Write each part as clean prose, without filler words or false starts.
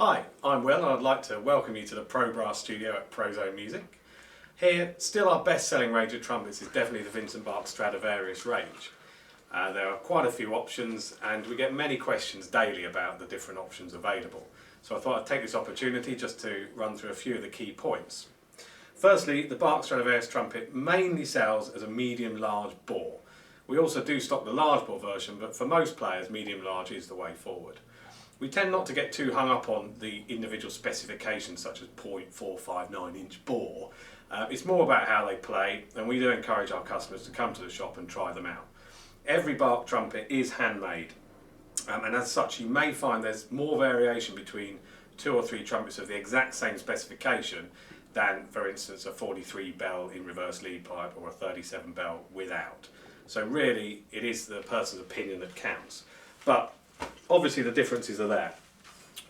Hi, I'm Will and I'd like to welcome you to the Pro Brass studio at Prozone Music. Here, still our best-selling range of trumpets is definitely the Vincent Bach Strad range. There are quite a few options and we get many questions daily about the different options available. So I thought I'd take this opportunity just to run through a few of the key points. Firstly, the Bach Strad trumpet mainly sells as a medium-large bore. We also do stock the large bore version, but for most players, medium-large is the way forward. We tend not to get too hung up on the individual specifications such as 0.459 inch bore. It's more about how they play, and we do encourage our customers to come to the shop and try them out. Every Bach trumpet is handmade, and as such you may find there's more variation between 2 or 3 trumpets of the exact same specification than, for instance, a 43 bell in reverse lead pipe or a 37 bell without. So really it is the person's opinion that counts. But obviously the differences are there.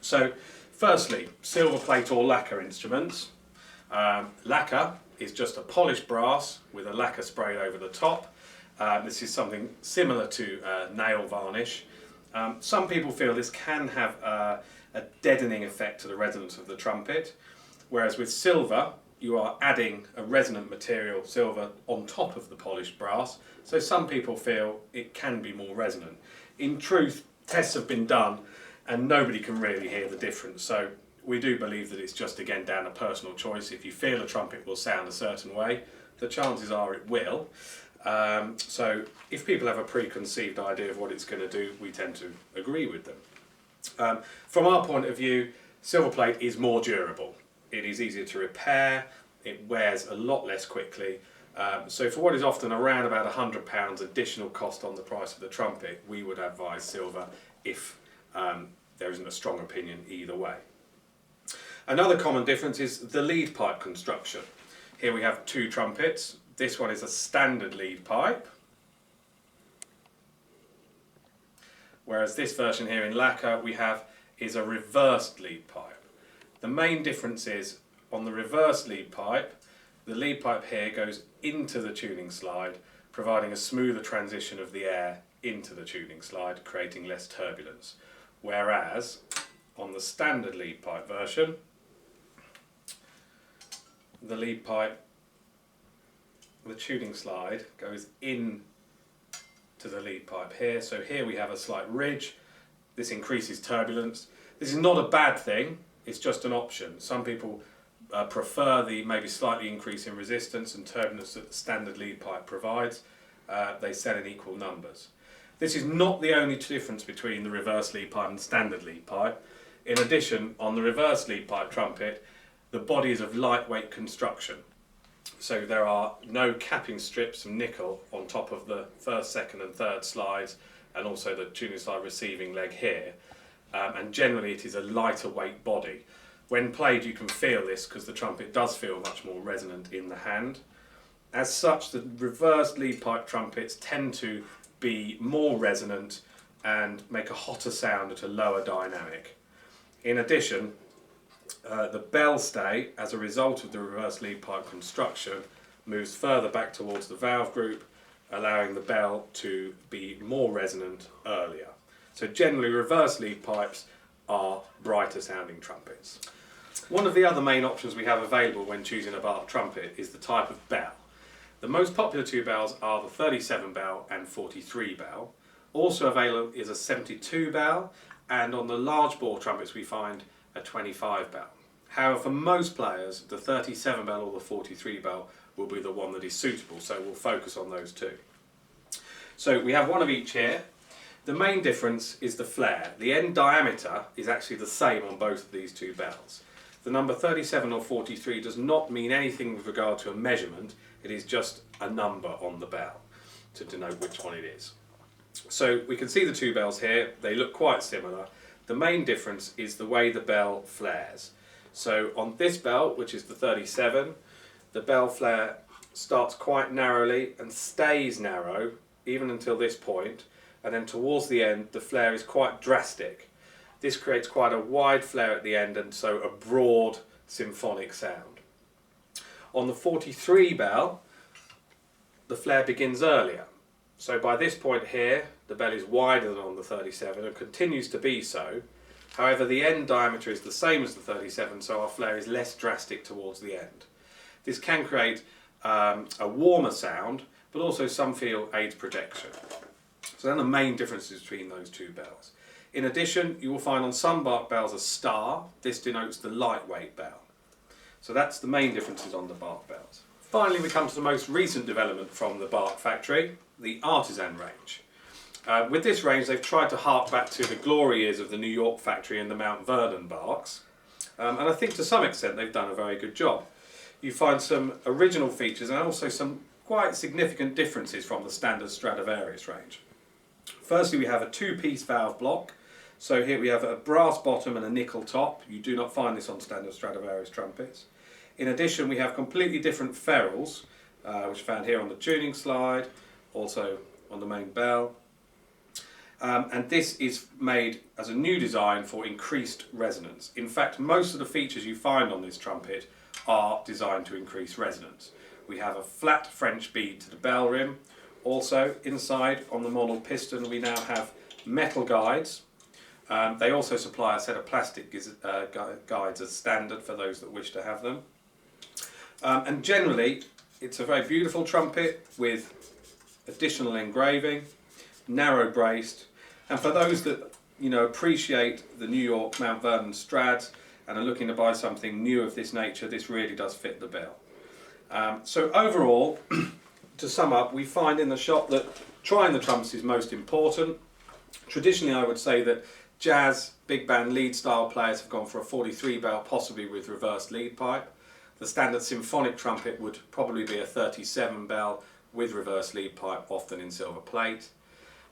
So firstly, silver plate or lacquer instruments. Lacquer is just a polished brass with a lacquer sprayed over the top. This is something similar to nail varnish. Some people feel this can have a deadening effect to the resonance of the trumpet, whereas with silver you are adding a resonant material, silver, on top of the polished brass, so some people feel it can be more resonant. In truth, tests have been done and nobody can really hear the difference, so we do believe that it's just again down to personal choice. If you feel a trumpet will sound a certain way, the chances are it will. So if people have a preconceived idea of what it's going to do, we tend to agree with them. From our point of view, silver plate is more durable. It is easier to repair, it wears a lot less quickly. So for what is often around about £100 additional cost on the price of the trumpet, we would advise silver if there isn't a strong opinion either way. Another common difference is the lead pipe construction. Here we have 2 trumpets. This one is a standard lead pipe, whereas this version here in lacquer is a reversed lead pipe. The main difference is on the reverse lead pipe, the lead pipe here goes into the tuning slide, providing a smoother transition of the air into the tuning slide, creating less turbulence. Whereas on the standard lead pipe version, the lead pipe, the tuning slide goes in to the lead pipe here. So here we have a slight ridge. This increases turbulence. This is not a bad thing, it's just an option. Some people prefer the maybe slightly increase in resistance and turbulence that the standard lead pipe provides. They sell in equal numbers. This is not the only difference between the reverse lead pipe and standard lead pipe. In addition, on the reverse lead pipe trumpet, the body is of lightweight construction. So there are no capping strips of nickel on top of the first, second and third slides, and also the tuning slide receiving leg here. And generally it is a lighter weight body. When played you can feel this because the trumpet does feel much more resonant in the hand. As such, the reversed lead pipe trumpets tend to be more resonant and make a hotter sound at a lower dynamic. In addition, the bell stay, as a result of the reverse lead pipe construction, moves further back towards the valve group, allowing the bell to be more resonant earlier. So generally reverse lead pipes are brighter sounding trumpets. One of the other main options we have available when choosing a Bach trumpet is the type of bell. The most popular 2 bells are the 37 bell and 43 bell. Also available is a 72 bell, and on the large bore trumpets we find a 25 bell. However, for most players, the 37 bell or the 43 bell will be the one that is suitable, so we'll focus on those 2. So we have one of each here. The main difference is the flare. The end diameter is actually the same on both of these 2 bells. The number 37 or 43 does not mean anything with regard to a measurement, it is just a number on the bell to denote which one it is. So we can see the 2 bells here, they look quite similar. The main difference is the way the bell flares. So on this bell, which is the 37, the bell flare starts quite narrowly and stays narrow even until this point, and then towards the end the flare is quite drastic. This creates quite a wide flare at the end and so a broad symphonic sound. On the 43 bell, the flare begins earlier. So by this point here, the bell is wider than on the 37 and continues to be so, However, the end diameter is the same as the 37, so our flare is less drastic towards the end. This can create a warmer sound, but also some feel aids projection. So then the main differences between those two bells. In addition, you will find on some Bach bells a star. This denotes the lightweight bell. So that's the main differences on the Bach bells. Finally, we come to the most recent development from the Bach factory, the Artisan Range. With this range, they've tried to hark back to the glory years of the New York factory and the Mount Vernon Bachs. And I think to some extent they've done a very good job. You find some original features and also some quite significant differences from the standard Stradivarius range. Firstly, we have a two-piece valve block. So here we have a brass bottom and a nickel top. You do not find this on standard Stradivarius trumpets. In addition, we have completely different ferrules, which are found here on the tuning slide, also on the main bell. And this is made as a new design for increased resonance. In fact, most of the features you find on this trumpet are designed to increase resonance. We have a flat French bead to the bell rim. Also, inside on the model piston, we now have metal guides. They also supply a set of plastic guides as standard for those that wish to have them. And generally, it's a very beautiful trumpet with additional engraving, narrow braced, and for those that appreciate the New York Mount Vernon Strads and are looking to buy something new of this nature, this really does fit the bill. So overall, to sum up, we find in the shop that trying the trumpets is most important. Traditionally, I would say that jazz, big band, lead style players have gone for a 43 bell, possibly with reversed lead pipe. The standard symphonic trumpet would probably be a 37 bell with reversed lead pipe, often in silver plate.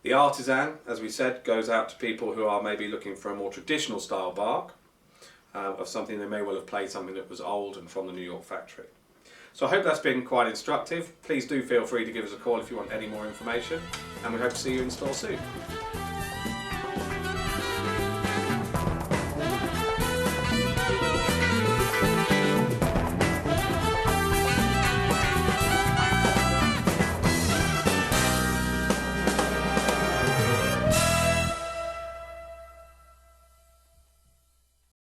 The Artisan, as we said, goes out to people who are maybe looking for a more traditional style Bach, of something they may well have played something that was old and from the New York factory. So I hope that's been quite instructive. Please do feel free to give us a call if you want any more information, and we hope to see you in store soon.